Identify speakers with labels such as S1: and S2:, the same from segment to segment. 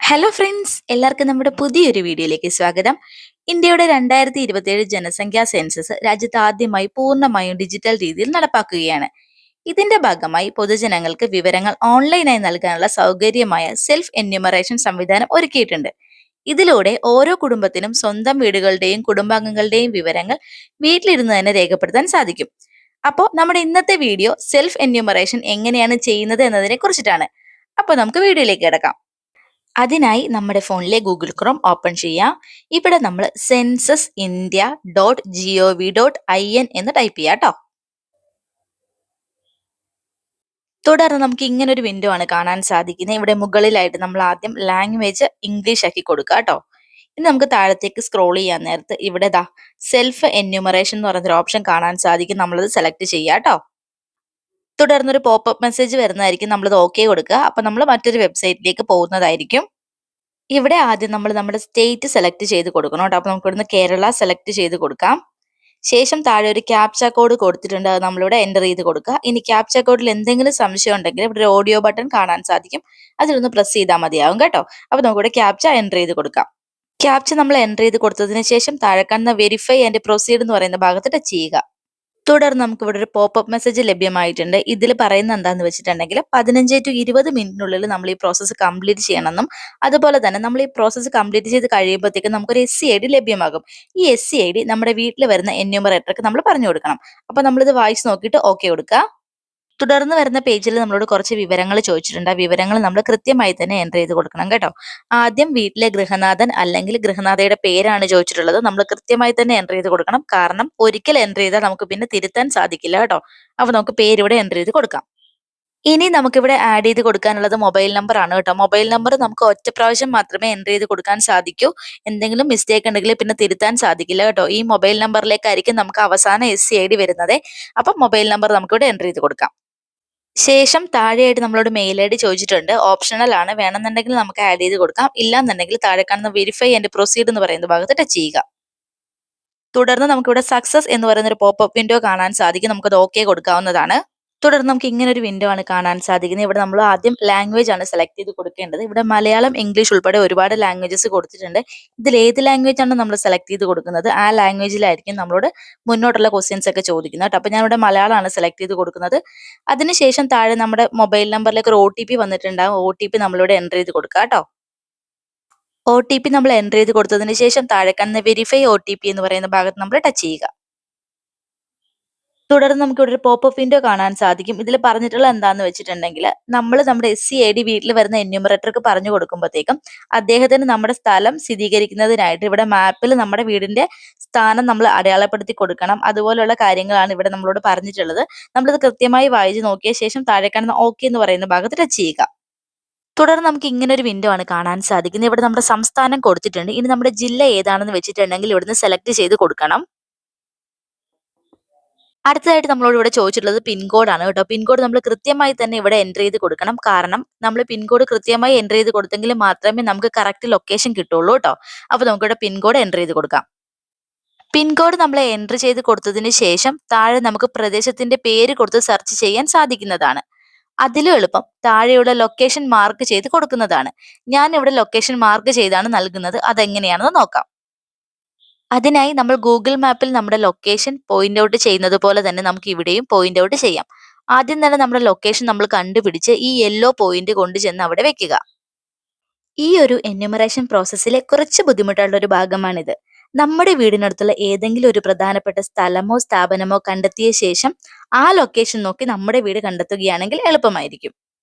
S1: Hello friends, എല്ലാവർക്കും നമ്മുടെ പുതിയൊരു വീഡിയോയിലേക്ക് സ്വാഗതം. ഇന്ത്യയുടെ 2027 ജനസംഖ്യാ സെൻസസ് രാജ്യത്ത് ആദ്യമായി പൂർണ്ണമായും ഡിജിറ്റൽ രീതിയിൽ നടപ്പാക്കുകയാണ്. ഇതിന്റെ ഭാഗമായി പൊതുജനങ്ങൾക്ക് വിവരങ്ങൾ ഓൺലൈനായി നൽകാനുള്ള സൗകര്യമായ സെൽഫ് എന്യൂമറേഷൻ സംവിധാനം ഒരുക്കിയിട്ടുണ്ട്. ഇതിലൂടെ ഓരോ കുടുംബത്തിനും സ്വന്തം വീടുകളുടെയും കുടുംബാംഗങ്ങളുടെയും വിവരങ്ങൾ വീട്ടിലിരുന്ന് തന്നെ രേഖപ്പെടുത്താൻ സാധിക്കും. അപ്പോൾ നമ്മുടെ ഇന്നത്തെ വീഡിയോ സെൽഫ് എന്യൂമറേഷൻ എങ്ങനെയാണ് ചെയ്യുന്നത് എന്നതിനെ കുറിച്ചിട്ടാണ്. അപ്പോൾ നമുക്ക് വീഡിയോയിലേക്ക് കിടക്കാം. അതിനായി നമ്മുടെ ഫോണിലെ ഗൂഗിൾ ക്രോം ഓപ്പൺ ചെയ്യാം. ഇവിടെ നമ്മൾ censusindia.gov.in എന്ന് ടൈപ്പ് ചെയ്യാം കേട്ടോ. തുടർന്ന് നമുക്ക് ഇങ്ങനെ ഒരു വിൻഡോ ആണ് കാണാൻ സാധിക്കുന്നത്. ഇവിടെ മുകളിലായിട്ട് നമ്മൾ ആദ്യം ലാംഗ്വേജ് ഇംഗ്ലീഷ് ആക്കി കൊടുക്കുക കേട്ടോ. ഇനി നമുക്ക് താഴത്തേക്ക് സ്ക്രോൾ ചെയ്യാൻ നേരത്ത് ഇവിടെ സെൽഫ് എന്യൂമറേഷൻ എന്ന് പറയുന്നൊരു ഓപ്ഷൻ കാണാൻ സാധിക്കും. നമ്മളത് സെലക്ട് ചെയ്യാം കേട്ടോ. തുടർന്നൊരു പോപ്പപ്പ് മെസ്സേജ് വരുന്നതായിരിക്കും. നമ്മളത് ഓക്കെ കൊടുക്കുക. അപ്പൊ നമ്മൾ മറ്റൊരു വെബ്സൈറ്റിലേക്ക് പോകുന്നതായിരിക്കും. ഇവിടെ ആദ്യം നമ്മൾ നമ്മുടെ സ്റ്റേറ്റ് സെലക്ട് ചെയ്ത് കൊടുക്കണം കേട്ടോ. അപ്പൊ നമുക്ക് ഇവിടുന്ന് കേരള സെലക്ട് ചെയ്ത് കൊടുക്കാം. ശേഷം താഴെ ഒരു ക്യാപ്ച കോഡ് കൊടുത്തിട്ടുണ്ട്. അത് നമ്മളിവിടെ എൻ്റർ ചെയ്ത് കൊടുക്കുക. ഇനി ക്യാപ്ച കോഡിൽ എന്തെങ്കിലും സംശയം ഉണ്ടെങ്കിൽ ഇവിടെ ഒരു ഓഡിയോ ബട്ടൺ കാണാൻ സാധിക്കും. അതിലൊന്ന് പ്രസ് ചെയ്താൽ മതിയാവും കേട്ടോ. അപ്പൊ നമുക്കിവിടെ ക്യാപ്ച എൻ്റർ ചെയ്ത് കൊടുക്കാം. ക്യാപ്ച നമ്മൾ എൻ്റർ ചെയ്ത് കൊടുത്തതിന് ശേഷം താഴെ കാണുന്ന വെരിഫൈ ആൻഡ് പ്രൊസീഡ് എന്ന് പറയുന്ന ഭാഗത്ത് ടച്ച് ചെയ്യുക. തുടർന്ന് നമുക്ക് ഇവിടെ ഒരു പോപ്പപ്പ് മെസ്സേജ് ലഭ്യമായിട്ടുണ്ട്. ഇതിൽ പറയുന്ന എന്താന്ന് വെച്ചിട്ടുണ്ടെങ്കിൽ 15 to 20 മിനിറ്റിനുള്ളിൽ നമ്മൾ ഈ പ്രോസസ്സ് കംപ്ലീറ്റ് ചെയ്യണമെന്നും അതുപോലെ തന്നെ നമ്മൾ ഈ പ്രോസസ്സ് കംപ്ലീറ്റ് ചെയ്ത് കഴിയുമ്പോഴത്തേക്കും നമുക്കൊരു SC ID ലഭ്യമാകും. ഈ SC ID നമ്മുടെ വീട്ടിൽ വരുന്ന എന്യൂമറേറ്റർക്ക് നമ്മൾ പറഞ്ഞു കൊടുക്കണം. അപ്പൊ നമ്മളിത് വായിച്ച് നോക്കിയിട്ട് ഓക്കെ കൊടുക്കുക. തുടർന്ന് വരുന്ന പേജിൽ നമ്മളോട് കുറച്ച് വിവരങ്ങൾ ചോദിച്ചിട്ടുണ്ട്. ആ വിവരങ്ങൾ നമ്മൾ കൃത്യമായി തന്നെ എൻ്റർ ചെയ്ത് കൊടുക്കണം കേട്ടോ. ആദ്യം വീട്ടിലെ ഗൃഹനാഥൻ അല്ലെങ്കിൽ ഗൃഹനാഥയുടെ പേരാണ് ചോദിച്ചിട്ടുള്ളത്. നമ്മൾ കൃത്യമായി തന്നെ എൻ്റർ ചെയ്ത് കൊടുക്കണം. കാരണം ഒരിക്കൽ എൻ്റർ ചെയ്താൽ നമുക്ക് പിന്നെ തിരുത്താൻ സാധിക്കില്ല കേട്ടോ. അപ്പൊ നമുക്ക് പേര് ഇവിടെ എൻ്റർ ചെയ്ത് കൊടുക്കാം. ഇനി നമുക്കിവിടെ ആഡ് ചെയ്ത് കൊടുക്കാനുള്ളത് മൊബൈൽ നമ്പർ ആണ് കേട്ടോ. മൊബൈൽ നമ്പർ നമുക്ക് ഒറ്റ പ്രാവശ്യം മാത്രമേ എൻ്റർ ചെയ്ത് കൊടുക്കാൻ സാധിക്കൂ. എന്തെങ്കിലും മിസ്റ്റേക്ക് ഉണ്ടെങ്കിൽ പിന്നെ തിരുത്താൻ സാധിക്കില്ല കേട്ടോ. ഈ മൊബൈൽ നമ്പറിലേക്കായിരിക്കും നമുക്ക് അവസാന SC ID വരുന്നത്. അപ്പം മൊബൈൽ നമ്പർ നമുക്കിവിടെ എൻ്റർ ചെയ്ത് കൊടുക്കാം. ശേഷം താഴെയായിട്ട് നമ്മളോട് മെയിൽ ID ചോദിച്ചിട്ടുണ്ട്. ഓപ്ഷണൽ ആണ്. വേണമെന്നുണ്ടെങ്കിൽ നമുക്ക് ആഡ് ചെയ്ത് കൊടുക്കാം. ഇല്ലാന്നുണ്ടെങ്കിൽ താഴെ കാണുന്ന വെരിഫൈ ആൻഡ് പ്രൊസീഡ് എന്ന് പറയുന്ന ഭാഗത്ത് ടച്ച് ചെയ്യുക. തുടർന്ന് നമുക്കിവിടെ സക്സസ് എന്ന് പറയുന്ന ഒരു പോപ്പപ്പ് വിൻഡോ കാണാൻ സാധിക്കും. നമുക്കത് ഓക്കെ കൊടുക്കാവുന്നതാണ്. തുടർന്ന് നമുക്ക് ഇങ്ങനെ ഒരു വിൻഡോ ആണ് കാണാൻ സാധിക്കുന്നത്. ഇവിടെ നമ്മൾ ആദ്യം ലാംഗ്വേജ് ആണ് സെലക്ട് ചെയ്ത് കൊടുക്കേണ്ടത്. ഇവിടെ മലയാളം, ഇംഗ്ലീഷ് ഉൾപ്പെടെ ഒരുപാട് ലാംഗ്വേജസ് കൊടുത്തിട്ടുണ്ട്. ഇതിൽ ഏത് ലാംഗ്വേജ് ആണ് നമ്മൾ സെലക്ട് ചെയ്ത് കൊടുക്കുന്നത് ആ ലാംഗ്വേജിലായിരിക്കും നമ്മളോട് മുന്നോട്ടുള്ള ക്വസ്റ്റ്യൻസ് ഒക്കെ ചോദിക്കുന്നത് കേട്ടോ. അപ്പൊ ഞാൻ ഇവിടെ മലയാളമാണ് സെലക്ട് ചെയ്ത് കൊടുക്കുന്നത്. അതിനുശേഷം താഴെ നമ്മുടെ മൊബൈൽ നമ്പറിലേക്ക് ഒരു OTP വന്നിട്ടുണ്ടാകും. OTP നമ്മളിവിടെ എൻ്റർ ചെയ്ത് കൊടുക്കുക കേട്ടോ. OTP നമ്മൾ എൻ്റർ ചെയ്ത് കൊടുത്തതിന് ശേഷം താഴെ കാണുന്ന വെരിഫൈ OTP എന്ന് പറയുന്ന ഭാഗത്ത് നമ്മൾ ടച്ച് ചെയ്യുക. തുടർന്ന് നമുക്ക് ഇവിടെ ഒരു പോപ്പപ്പ് വിൻഡോ കാണാൻ സാധിക്കും. ഇതിൽ പറഞ്ഞിട്ടുള്ള എന്താന്ന് വെച്ചിട്ടുണ്ടെങ്കിൽ നമ്മൾ നമ്മുടെ SC ID വീട്ടിൽ വരുന്ന എന്യൂമറേറ്റർക്ക് പറഞ്ഞു കൊടുക്കുമ്പോഴത്തേക്കും അദ്ദേഹത്തിന് നമ്മുടെ സ്ഥലം സ്ഥിരീകരിക്കുന്നതിനായിട്ട് ഇവിടെ മാപ്പിൽ നമ്മുടെ വീടിന്റെ സ്ഥാനം നമ്മൾ അടയാളപ്പെടുത്തി കൊടുക്കണം. അതുപോലെയുള്ള കാര്യങ്ങളാണ് ഇവിടെ നമ്മളോട് പറഞ്ഞിട്ടുള്ളത്. നമ്മളിത് കൃത്യമായി വായിച്ച് നോക്കിയ ശേഷം താഴെ കാണുന്ന ഓക്കെ എന്ന് പറയുന്ന ഭാഗത്ത് ടച്ച് ചെയ്യുക. തുടർന്ന് നമുക്ക് ഇങ്ങനെ ഒരു വിൻഡോ ആണ് കാണാൻ സാധിക്കുന്നത്. ഇവിടെ നമ്മുടെ സംസ്ഥാനം കൊടുത്തിട്ടുണ്ട്. ഇനി നമ്മുടെ ജില്ല ഏതാണെന്ന് വെച്ചിട്ടുണ്ടെങ്കിൽ ഇവിടുന്ന് സെലക്ട് ചെയ്ത് കൊടുക്കണം. അടുത്തതായിട്ട് നമ്മളോട് ഇവിടെ ചോദിച്ചിട്ടുള്ളത് പിൻകോഡ് ആണ് കേട്ടോ. പിൻകോഡ് നമ്മൾ കൃത്യമായി തന്നെ ഇവിടെ എൻ്റർ ചെയ്ത് കൊടുക്കണം. കാരണം നമ്മൾ പിൻകോഡ് കൃത്യമായി എൻ്റർ ചെയ്ത് കൊടുത്തെങ്കിൽ മാത്രമേ നമുക്ക് കറക്റ്റ് ലൊക്കേഷൻ കിട്ടുള്ളൂ കേട്ടോ. അപ്പൊ നമുക്കിവിടെ പിൻകോഡ് എൻ്റർ ചെയ്ത് കൊടുക്കാം. പിൻകോഡ് നമ്മൾ എൻ്റർ ചെയ്ത് കൊടുത്തതിന് ശേഷം താഴെ നമുക്ക് പ്രദേശത്തിന്റെ പേര് കൊടുത്ത് സെർച്ച് ചെയ്യാൻ സാധിക്കുന്നതാണ്. അതിലും എളുപ്പം താഴെയുള്ള ലൊക്കേഷൻ മാർക്ക് ചെയ്ത് കൊടുക്കുന്നതാണ്. ഞാൻ ഇവിടെ ലൊക്കേഷൻ മാർക്ക് ചെയ്താണ് നൽകുന്നത്. അതെങ്ങനെയാണെന്ന് നോക്കാം. അതിനായി നമ്മൾ ഗൂഗിൾ മാപ്പിൽ നമ്മുടെ ലൊക്കേഷൻ പോയിന്റ് ഔട്ട് ചെയ്യുന്നത് പോലെ തന്നെ നമുക്ക് ഇവിടെയും പോയിന്റ് ഔട്ട് ചെയ്യാം. ആദ്യം തന്നെ നമ്മുടെ ലൊക്കേഷൻ നമ്മൾ കണ്ടുപിടിച്ച് ഈ യെല്ലോ പോയിന്റ് കൊണ്ടുചെന്ന് അവിടെ വെക്കുക. ഈ ഒരു എന്യൂമറേഷൻ പ്രോസസ്സിലെ കുറച്ച് ബുദ്ധിമുട്ടുള്ള ഒരു ഭാഗമാണിത്. നമ്മുടെ വീടിനടുത്തുള്ള ഏതെങ്കിലും ഒരു പ്രധാനപ്പെട്ട സ്ഥലമോ സ്ഥാപനമോ കണ്ടെത്തിയ ശേഷം ആ ലൊക്കേഷൻ നോക്കി നമ്മുടെ വീട് കണ്ടെത്തുകയാണെങ്കിൽ എളുപ്പമായിരിക്കും.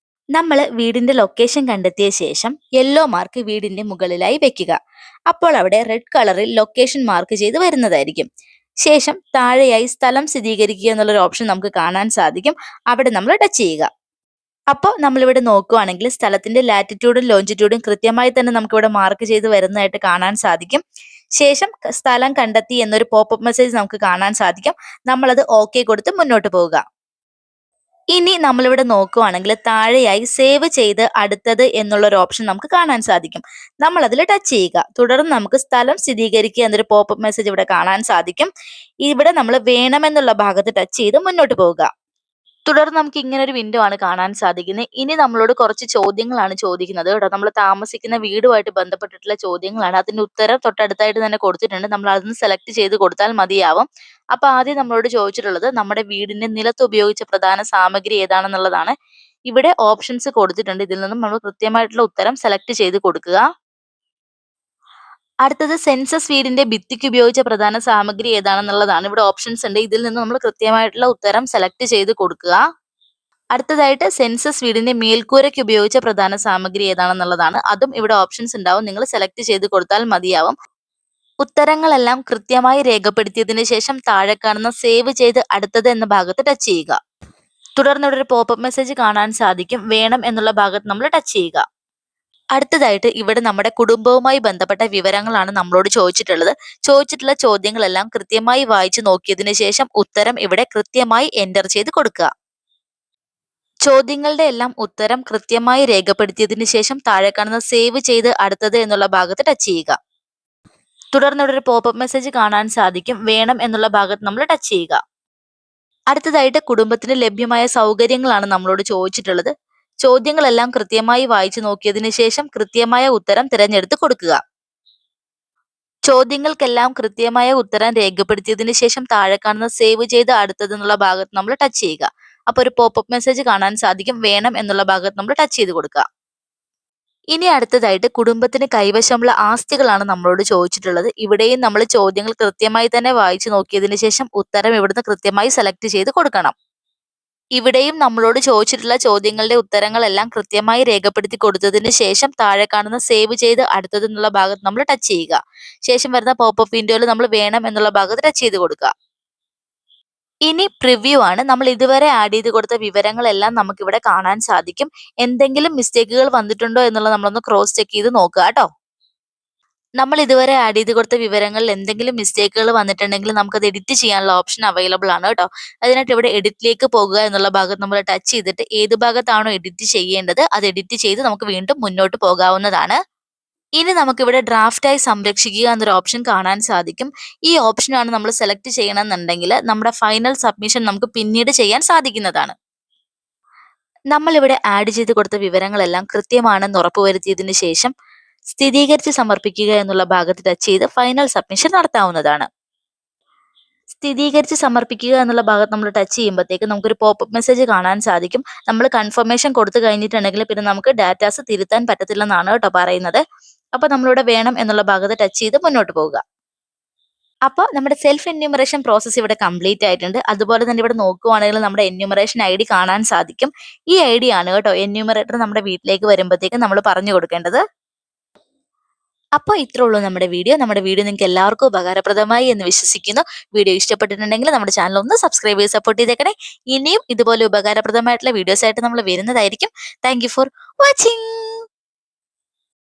S1: നമ്മൾ വീടിന്റെ ലൊക്കേഷൻ കണ്ടെത്തിയ ശേഷം യെല്ലോ മാർക്ക് വീടിന്റെ മുകളിലായി വെക്കുക. അപ്പോൾ അവിടെ റെഡ് കളറിൽ ലൊക്കേഷൻ മാർക്ക് ചെയ്ത് വരുന്നതായിരിക്കും. ശേഷം താഴെയായി സ്ഥലം സ്ഥിരീകരിക്കുക എന്നുള്ളൊരു ഓപ്ഷൻ നമുക്ക് കാണാൻ സാധിക്കും. അവിടെ നമ്മൾ ടച്ച് ചെയ്യുക. അപ്പോൾ നമ്മളിവിടെ നോക്കുകയാണെങ്കിൽ സ്ഥലത്തിന്റെ ലാറ്റിറ്റ്യൂഡും ലോഞ്ചിറ്റ്യൂഡും കൃത്യമായി തന്നെ നമുക്കിവിടെ മാർക്ക് ചെയ്ത് വരുന്നതായിട്ട് കാണാൻ സാധിക്കും. ശേഷം സ്ഥലം കണ്ടെത്തി എന്നൊരു പോപ്പപ്പ് മെസ്സേജ് നമുക്ക് കാണാൻ സാധിക്കും. നമ്മളത് ഓക്കെ കൊടുത്ത് മുന്നോട്ട് പോവുക. ഇനി നമ്മളിവിടെ നോക്കുകയാണെങ്കിൽ താഴെയായി സേവ് ചെയ്ത് അടുത്തത് എന്നുള്ള ഒരു ഓപ്ഷൻ നമുക്ക് കാണാൻ സാധിക്കും. നമ്മൾ അതിൽ ടച്ച് ചെയ്യുക. തുടർന്ന് നമുക്ക് സ്ഥലം സ്ഥിരീകരിക്കുക എന്നൊരു പോപ്പപ്പ് മെസ്സേജ് ഇവിടെ കാണാൻ സാധിക്കും. ഇവിടെ നമ്മൾ വേണമെന്നുള്ള ഭാഗത്ത് ടച്ച് ചെയ്ത് മുന്നോട്ട് പോവുക. തുടർന്ന് നമുക്ക് ഇങ്ങനെ ഒരു വിൻഡോ ആണ് കാണാൻ സാധിക്കുന്നത്. ഇനി നമ്മളോട് കുറച്ച് ചോദ്യങ്ങളാണ് ചോദിക്കുന്നത് കേട്ടോ. നമ്മൾ താമസിക്കുന്ന വീടുമായിട്ട് ബന്ധപ്പെട്ടിട്ടുള്ള ചോദ്യങ്ങളാണ്. അതിന്റെ ഉത്തരം തൊട്ടടുത്തായിട്ട് തന്നെ കൊടുത്തിട്ടുണ്ട്. നമ്മൾ അതൊന്ന് സെലക്ട് ചെയ്ത് കൊടുത്താൽ മതിയാവും. അപ്പൊ ആദ്യം നമ്മളോട് ചോദിച്ചിട്ടുള്ളത് നമ്മുടെ വീടിന്റെ നിലത്ത് ഉപയോഗിച്ച പ്രധാന സാമഗ്രി ഏതാണെന്നുള്ളതാണ്. ഇവിടെ ഓപ്ഷൻസ് കൊടുത്തിട്ടുണ്ട്. ഇതിൽ നിന്നും നമ്മൾ കൃത്യമായിട്ടുള്ള ഉത്തരം സെലക്ട് ചെയ്ത് കൊടുക്കുക. അടുത്തത് സെൻസസ് വീടിന്റെ ഭിത്തിക്ക് ഉപയോഗിച്ച പ്രധാന സാമഗ്രി ഏതാണെന്നുള്ളതാണ്. ഇവിടെ ഓപ്ഷൻസ് ഉണ്ട്. ഇതിൽ നിന്ന് നമ്മൾ കൃത്യമായിട്ടുള്ള ഉത്തരം സെലക്ട് ചെയ്ത് കൊടുക്കുക. അടുത്തതായിട്ട് സെൻസസ് വീടിന്റെ മേൽക്കൂരയ്ക്ക് ഉപയോഗിച്ച പ്രധാന സാമഗ്രി ഏതാണെന്നുള്ളതാണ്. അതും ഇവിടെ ഓപ്ഷൻസ് ഉണ്ടാവും. നിങ്ങൾ സെലക്ട് ചെയ്ത് കൊടുത്താൽ മതിയാവും. ഉത്തരങ്ങളെല്ലാം കൃത്യമായി രേഖപ്പെടുത്തിയതിനു ശേഷം താഴെ കാണുന്ന സേവ് ചെയ്ത് അടുത്തത് എന്ന ഭാഗത്ത് ടച്ച് ചെയ്യുക. തുടർന്ന് ഇവിടെ ഒരു പോപ്പപ്പ് മെസ്സേജ് കാണാൻ സാധിക്കും. വേണം എന്നുള്ള ഭാഗത്ത് നമ്മൾ ടച്ച് ചെയ്യുക. അടുത്തതായിട്ട് ഇവിടെ നമ്മുടെ കുടുംബവുമായി ബന്ധപ്പെട്ട വിവരങ്ങളാണ് നമ്മളോട് ചോദിച്ചിട്ടുള്ള ചോദ്യങ്ങളെല്ലാം കൃത്യമായി വായിച്ചു നോക്കിയതിനു ശേഷം ഉത്തരം ഇവിടെ കൃത്യമായി എൻ്റർ ചെയ്ത് കൊടുക്കുക. ചോദ്യങ്ങളുടെ എല്ലാം ഉത്തരം കൃത്യമായി രേഖപ്പെടുത്തിയതിനു ശേഷം താഴെ കാണുന്ന സേവ് ചെയ്ത് അടുത്തത് എന്നുള്ള ഭാഗത്ത് ടച്ച് ചെയ്യുക. തുടർന്ന് ഇവിടെ ഒരു പോപ്പപ്പ് മെസ്സേജ് കാണാൻ സാധിക്കും. വേണം എന്നുള്ള ഭാഗത്ത് നമ്മൾ ടച്ച് ചെയ്യുക. അടുത്തതായിട്ട് കുടുംബത്തിന് ലഭ്യമായ സൗകര്യങ്ങളാണ് നമ്മളോട് ചോദിച്ചിട്ടുള്ളത്. ചോദ്യങ്ങളെല്ലാം കൃത്യമായി വായിച്ചു നോക്കിയതിനു ശേഷം കൃത്യമായ ഉത്തരം തിരഞ്ഞെടുത്ത് കൊടുക്കുക. ചോദ്യങ്ങൾക്കെല്ലാം കൃത്യമായ ഉത്തരം രേഖപ്പെടുത്തിയതിനു ശേഷം താഴെ കാണുന്ന സേവ് ചെയ്ത് അടുത്തത് എന്നുള്ള ഭാഗത്ത് നമ്മൾ ടച്ച് ചെയ്യുക. അപ്പൊ ഒരു പോപ്പപ്പ് മെസ്സേജ് കാണാൻ സാധിക്കും. വേണം എന്നുള്ള ഭാഗത്ത് നമ്മൾ ടച്ച് ചെയ്ത് കൊടുക്കുക. ഇനി അടുത്തതായിട്ട് കുടുംബത്തിന് കൈവശമുള്ള ആസ്തികളാണ് നമ്മളോട് ചോദിച്ചിട്ടുള്ളത്. ഇവിടെയും നമ്മൾ ചോദ്യങ്ങൾ കൃത്യമായി തന്നെ വായിച്ചു നോക്കിയതിനു ശേഷം ഉത്തരം ഇവിടുന്ന് കൃത്യമായി സെലക്ട് ചെയ്ത് കൊടുക്കണം. ഇവിടെയും നമ്മളോട് ചോദിച്ചിട്ടുള്ള ചോദ്യങ്ങളുടെ ഉത്തരങ്ങളെല്ലാം കൃത്യമായി രേഖപ്പെടുത്തി കൊടുത്തതിന് ശേഷം താഴെ കാണുന്ന സേവ് ചെയ്ത് അടുത്തത് എന്നുള്ള ഭാഗത്ത് നമ്മൾ ടച്ച് ചെയ്യുക. ശേഷം വരുന്ന പോപ്പപ്പ് വിൻഡോയിൽ നമ്മൾ വേണം എന്നുള്ള ഭാഗത്ത് ടച്ച് ചെയ്ത് കൊടുക്കുക. ഇനി പ്രിവ്യൂ ആണ്. നമ്മൾ ഇതുവരെ ആഡ് ചെയ്ത് കൊടുത്ത വിവരങ്ങളെല്ലാം നമുക്കിവിടെ കാണാൻ സാധിക്കും. എന്തെങ്കിലും മിസ്റ്റേക്കുകൾ വന്നിട്ടുണ്ടോ എന്നുള്ളത് നമ്മളൊന്ന് ക്രോസ് ചെക്ക് ചെയ്ത് നോക്കുക കേട്ടോ. നമ്മൾ ഇതുവരെ ആഡ് ചെയ്ത് കൊടുത്ത വിവരങ്ങളിൽ എന്തെങ്കിലും മിസ്റ്റേക്കുകൾ വന്നിട്ടുണ്ടെങ്കിൽ നമുക്കത് എഡിറ്റ് ചെയ്യാനുള്ള ഓപ്ഷൻ അവൈലബിൾ ആണ് കേട്ടോ. അതിനായിട്ട് ഇവിടെ എഡിറ്റിലേക്ക് പോകുക എന്നുള്ള ഭാഗത്ത് നമ്മൾ ടച്ച് ചെയ്തിട്ട് ഏത് ഭാഗത്താണോ എഡിറ്റ് ചെയ്യേണ്ടത് അത് എഡിറ്റ് ചെയ്ത് നമുക്ക് വീണ്ടും മുന്നോട്ട് പോകാവുന്നതാണ്. ഇനി നമുക്കിവിടെ ഡ്രാഫ്റ്റായി സംരക്ഷിക്കുക എന്നൊരു ഓപ്ഷൻ കാണാൻ സാധിക്കും. ഈ ഓപ്ഷനാണ് നമ്മൾ സെലക്ട് ചെയ്യണമെന്നുണ്ടെങ്കിൽ നമ്മുടെ ഫൈനൽ സബ്മിഷൻ നമുക്ക് പിന്നീട് ചെയ്യാൻ സാധിക്കുന്നതാണ്. നമ്മളിവിടെ ആഡ് ചെയ്ത് കൊടുത്ത വിവരങ്ങളെല്ലാം കൃത്യമാണെന്ന് ഉറപ്പുവരുത്തിയതിനു ശേഷം സ്ഥിരീകരിച്ച് സമർപ്പിക്കുക എന്നുള്ള ഭാഗത്ത് ടച്ച് ചെയ്ത് ഫൈനൽ സബ്മിഷൻ നടത്താവുന്നതാണ്. സ്ഥിരീകരിച്ച് സമർപ്പിക്കുക എന്നുള്ള ഭാഗത്ത് നമ്മൾ ടച്ച് ചെയ്യുമ്പോഴത്തേക്ക് നമുക്കൊരു പോപ്പപ്പ് മെസ്സേജ് കാണാൻ സാധിക്കും. നമ്മൾ കൺഫർമേഷൻ കൊടുത്തു കഴിഞ്ഞിട്ടുണ്ടെങ്കിൽ പിന്നെ നമുക്ക് ഡാറ്റാസ് തിരുത്താൻ പറ്റത്തില്ലെന്നാണ് കേട്ടോ പറയുന്നത്. അപ്പൊ നമ്മളിവിടെ വേണം എന്നുള്ള ഭാഗത്ത് ടച്ച് ചെയ്ത് മുന്നോട്ട് പോവുക. അപ്പോൾ നമ്മുടെ സെൽഫ് എന്യൂമറേഷൻ പ്രോസസ്സ് ഇവിടെ കംപ്ലീറ്റ് ആയിട്ടുണ്ട്. അതുപോലെ തന്നെ ഇവിടെ നോക്കുവാണെങ്കിൽ നമ്മുടെ എന്യൂമറേഷൻ ഐ ഡി കാണാൻ സാധിക്കും. ഈ ഐ ഡി ആണ് കേട്ടോ എന്യൂമറേറ്റർ നമ്മുടെ വീട്ടിലേക്ക് വരുമ്പോഴത്തേക്ക് നമ്മൾ പറഞ്ഞു കൊടുക്കേണ്ടത്. അപ്പോൾ ഇത്രേ ഉള്ളൂ നമ്മുടെ വീഡിയോ. നിങ്ങൾക്ക് എല്ലാവർക്കും ഉപകാരപ്രദമായി എന്ന് വിശ്വസിക്കുന്നു. വീഡിയോ ഇഷ്ടപ്പെട്ടിട്ടുണ്ടെങ്കിൽ നമ്മുടെ ചാനൽ ഒന്ന് സബ്സ്ക്രൈബ് ചെയ്ത് സപ്പോർട്ട് ചെയ്തേക്കണേ. ഇനിയും ഇതുപോലെ ഉപകാരപ്രദമായിട്ടുള്ള വീഡിയോസ് ആയിട്ട് നമ്മൾ വരുന്നതായിരിക്കും. Thank you for watching.